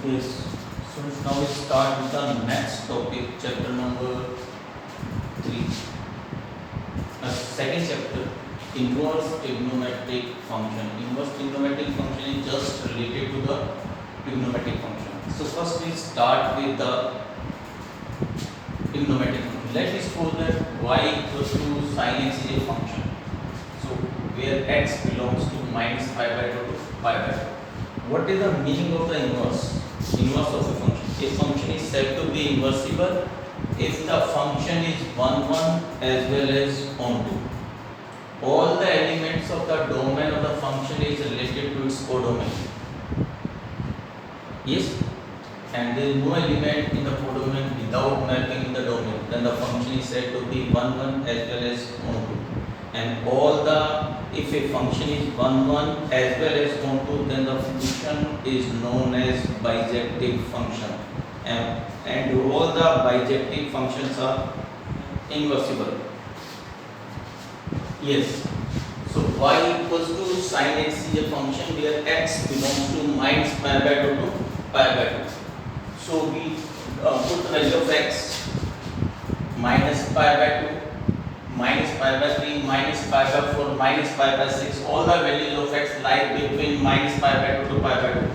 Yes. So now we start with the next topic, chapter number 3. Second chapter, inverse trigonometric function. Inverse trigonometric function is just related to the trigonometric function. So first we start with the trigonometric function. Let us suppose that y equals to sin x is a function. So where x belongs to minus pi by 2 to pi by 2. What is the meaning of the inverse? Inverse of a function. A function is said to be inversible if the function is 1 1 as well as onto. All the elements of the domain of the function is related to its codomain. Yes, and there is no element in the codomain without mapping in the domain. Then the function is said to be 1 1 as well as onto. And all the if a function is 1 1 as well as onto, then the function is known as bijective function. And all the bijective functions are inversible. Yes. So y equals to sin x is a function where x belongs to minus pi by 2 to pi by 2. So we put the value of x minus pi by 2, minus pi by 3, minus pi by 4, minus pi by 6. All the values of x lie between minus pi by 2 to pi by 2.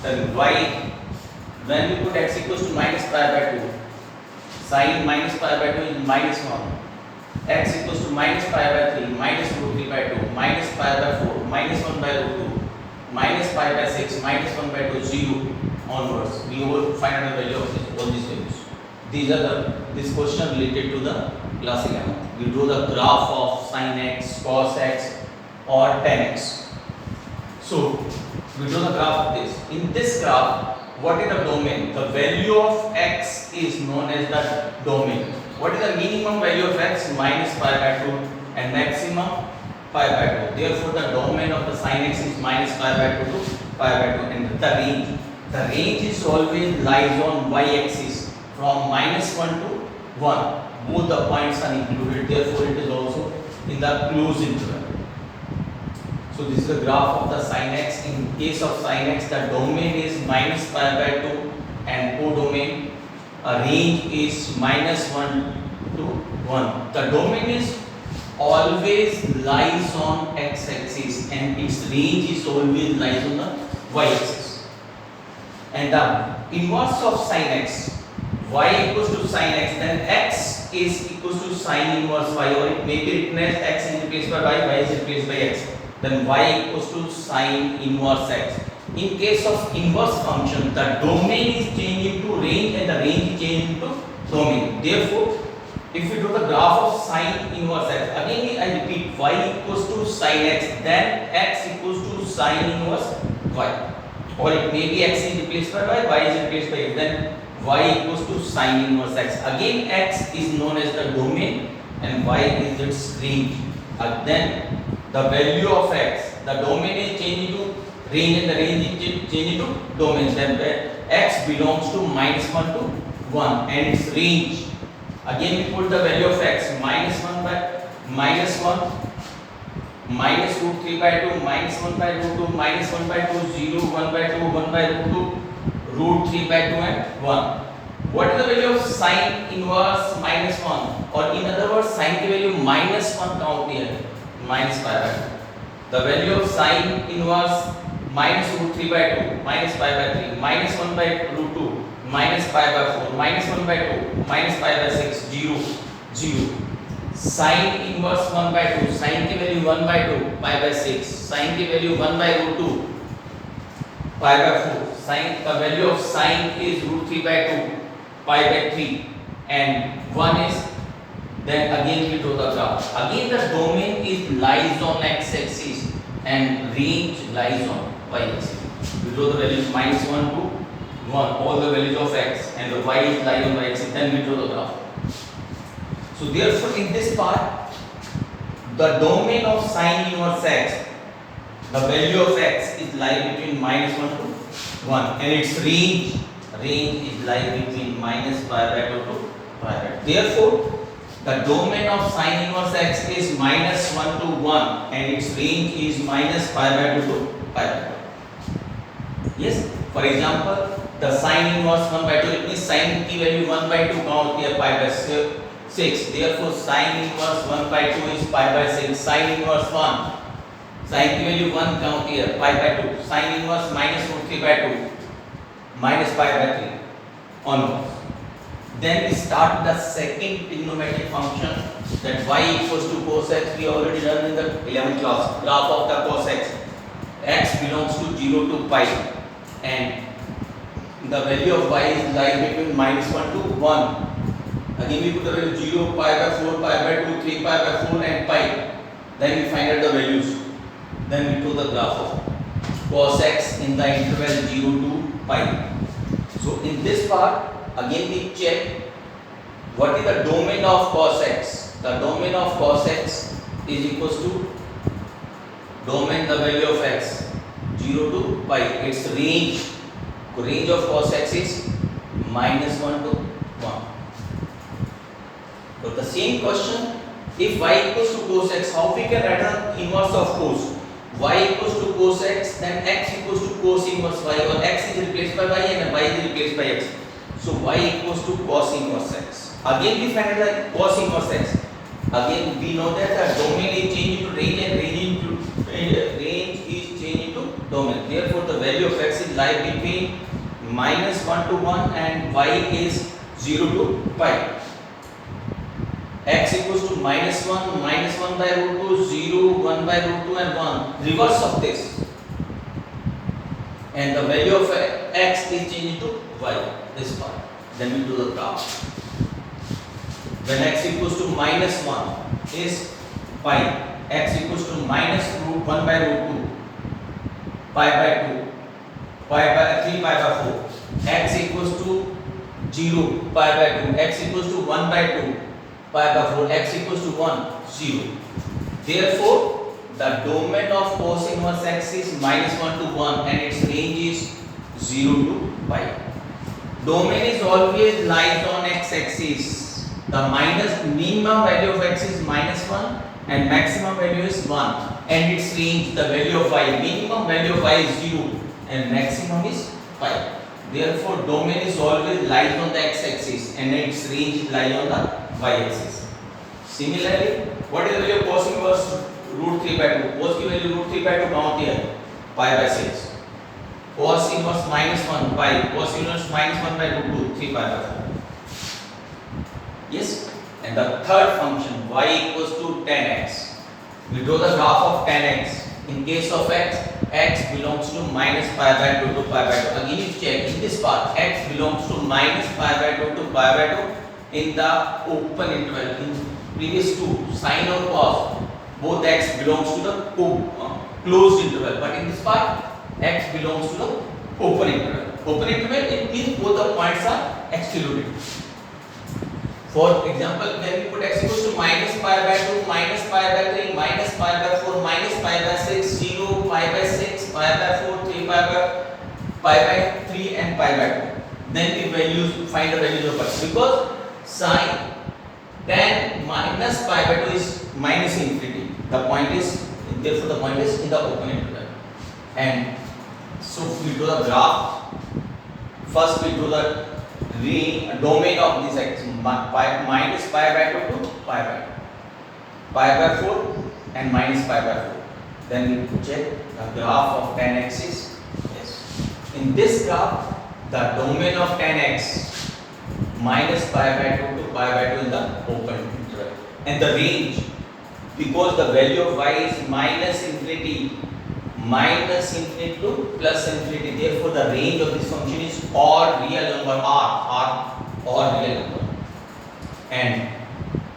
Then y, when we put x equals to minus pi by 2, sin minus pi by 2 is minus 1. X equals to minus pi by 3, minus root 3 by 2, minus pi by 4, minus 1 by root 2, minus pi by 6, minus 1 by 2, 0 onwards. We will find out the value of all these values. These are this question related to the classical method. We draw the graph of sin x, cos x or tan x. So we draw the graph of this. In this graph, what is the domain? The value of x is known as the domain. What is the minimum value of x? Minus pi by 2 and maximum pi by 2. Therefore, the domain of the sin x is minus pi by 2 to pi by 2. And the range is always lies on y-axis from minus 1 to 1. Both the points are included. Therefore, it is also in the closed interval. So this is the graph of the sin x. In case of sin x, the domain is minus pi by 2 and codomain range is minus 1 to 1. The domain is always lies on x-axis and its range is always lies on the y-axis. And the inverse of sin x, y equals to sin x, then x is equals to sin inverse y, or it may be written as x is replaced by y is replaced by x. Then y equals to sin inverse x. In case of inverse function, the domain is changed into range and the range is changed into domain. Therefore, if we do the graph of sin inverse x, again I repeat, y equals to sin x, then x equals to sin inverse y. Or it may be x is replaced by y is replaced by x. Then y equals to sin inverse x. Again x is known as the domain and y is its range. Then the value of x, the domain is changed into range and the range is changed into domain. Then x belongs to minus 1 to 1 and its range. Again we put the value of x minus 1 by minus 1, minus root 3 by 2, minus 1 by root 2, minus 1 by 2, 0, 1 by 2, 1 by root 2, root 3 by 2 and 1. What is the value of sin inverse minus 1? Or in other words, sin की value minus 1 count here, minus pi by 2. The value of sin inverse minus root 3 by 2, minus pi by 3, minus 1 by root 2, minus pi by 4, minus 1 by 2, minus pi by 6, 0, 0. Sin inverse 1 by 2, sin की value 1 by 2, pi by 6, sin की value 1 by root 2, pi by 4, sin, the value of sin is root 3 by 2, pi by 3 and 1 is, then again we draw the graph. Again the domain is lies on x-axis and range lies on y-axis. We draw the values minus 1 to 1, all the values of x, and the y is lie on y-axis, then we draw the graph. So therefore in this part, the domain of sin inverse x, the value of x is lie between minus 1 to 1 and its range is lie between minus pi by 2 to pi by 2. Therefore, the domain of sin inverse x is minus 1 to 1 and its range is minus pi by 2 to pi by 2. Yes, for example, the sin inverse 1 by 2, it means sin की value 1 by 2 कहाँ होती है, pi by 6, therefore sin inverse 1 by 2 is pi by 6, sin inverse 1, sin की value 1 कहाँ होती है, pi by 2, sin inverse minus root 3 by 2, minus pi by 3 onwards. Then we start the second trigonometric function, that y equals to cos x. We already done in the 11th class. Graph of the cos x. X belongs to 0 to pi, and the value of y is lie between -1 to 1. Again we put the value 0, pi by 4, pi by 2, 3 pi by 4 and pi. Then we find out the values. Then we do the graph of cos x in the interval 0 to pi. So in this part, again we check what is the domain of cos x. The domain of cos x is equals to domain, the value of x 0 to pi. Its range, range of cos x is -1 to 1. So the same question, if y equals to cos x, how we can write the inverse of cos? Y equals to cos x, then x equals to cos inverse y, or x is replaced by y and y is replaced by x. So y equals to cos inverse x. Again we find the cos inverse x. Again we know that the domain is changed to range and range is changed into domain. Therefore the value of x is lie between -1 to 1 and y is 0 to pi. X equals to -1 by root 2, 0, 1 by root 2 and 1. Reverse of this. And the value of x is changed to y, this part. Then we do the graph. When x equals to -1 is pi, x equals to -1 by root 2, pi by 2, pi by 3 pi by 4, x equals to 0, pi by 2, x equals to 1 by 2, pi by 4, x equals to 1, 0. Therefore, the domain of cos inverse x is -1 to 1 and its range is 0 to pi. Domain is always lies on x-axis. The minimum value of x is -1 and maximum value is 1, and its range, the value of y, minimum value of y is 0 and maximum is pi. Therefore, domain is always lies on the x-axis and its range lies on the y-axis. Similarly, what is the value of cos inverse root 3 by 2? Cos की value root 3 by 2 कहाँ होती है? Pi by 6. Cos inverse -1 pi. Cos inverse -1 by root 2, 3 pi by 4. Yes. And the third function, y equals to tan x. We draw the graph of tan x. In case of x, x belongs to -pi by 2 to pi by 2. Again, you check in this part, x belongs to -pi by 2 to pi by 2 in the open interval. In previous two, sin or cos, both x belongs to the closed interval. But in this part, x belongs to the open interval. Open interval, it means both the points are excluded. For example, when we put x equals to -pi by 2, -pi by 3, -pi by 4, -pi by 6, 0, pi by 6, pi by 4, 3 pi by 3 and pi by 2. Then we find the values of x, because sin tan minus pi by 2 is minus infinity. The point is, therefore the point is in the open interval. And so we do the graph. First we do the domain of this x, minus pi by 2 to pi by 2, pi by 4 and minus pi by 4. Then we check the graph of tan x is, yes. In this graph, the domain of tan x minus pi by 2 to pi by 2 in the open interval, and the range, because the value of y is minus infinity to plus infinity, therefore the range of this function is odd real number, odd real number. And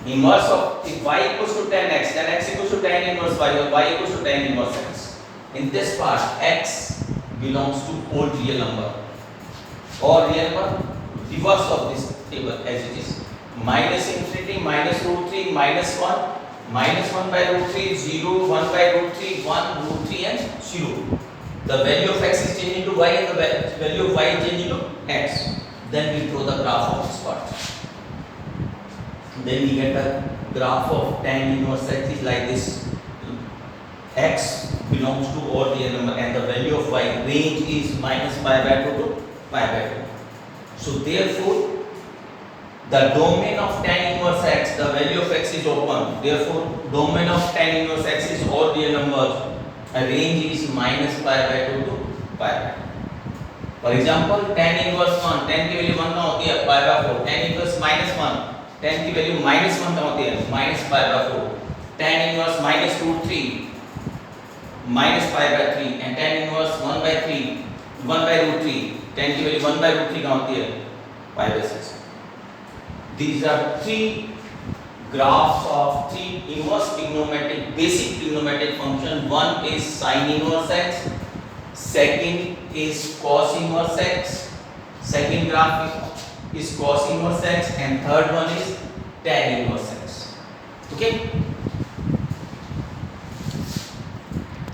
inverse of, if y equals to tan x, then x equals to tan inverse y, or y equals to tan inverse x. In this part, x belongs to odd real number, or real number, reverse of this table as it is, minus infinity, minus root 3, minus 1, minus 1 by root 3, 0, 1 by root 3, 1, root 3 and 0. The value of x is changed into y and the value of y is changed into x. Then we draw the graph of this part. Then we get the graph of tan inverse x is like this. X belongs to odd real number and the value of y range is minus pi by 2 to pi pi by 2. So therefore the domain of tan inverse x, the value of x is open. Therefore domain of tan inverse x is all real numbers. A range is minus pi by 2 to pi by 2. For example, tan inverse 1, tan की value 1 का होती है pi by 4. tan inverse minus 1, tan की value minus 1 का होती है minus pi by 4. tan inverse minus root 3, minus pi by 3, and tan inverse 1 by 3, 1 by root 3, tan की value 1 by root 3 का होती है pi by 6. These are three graphs of three inverse trigonometric, basic trigonometric function. One is sin inverse x, second is cos inverse x, second graph is cos inverse x, and third one is tan inverse x. Okay.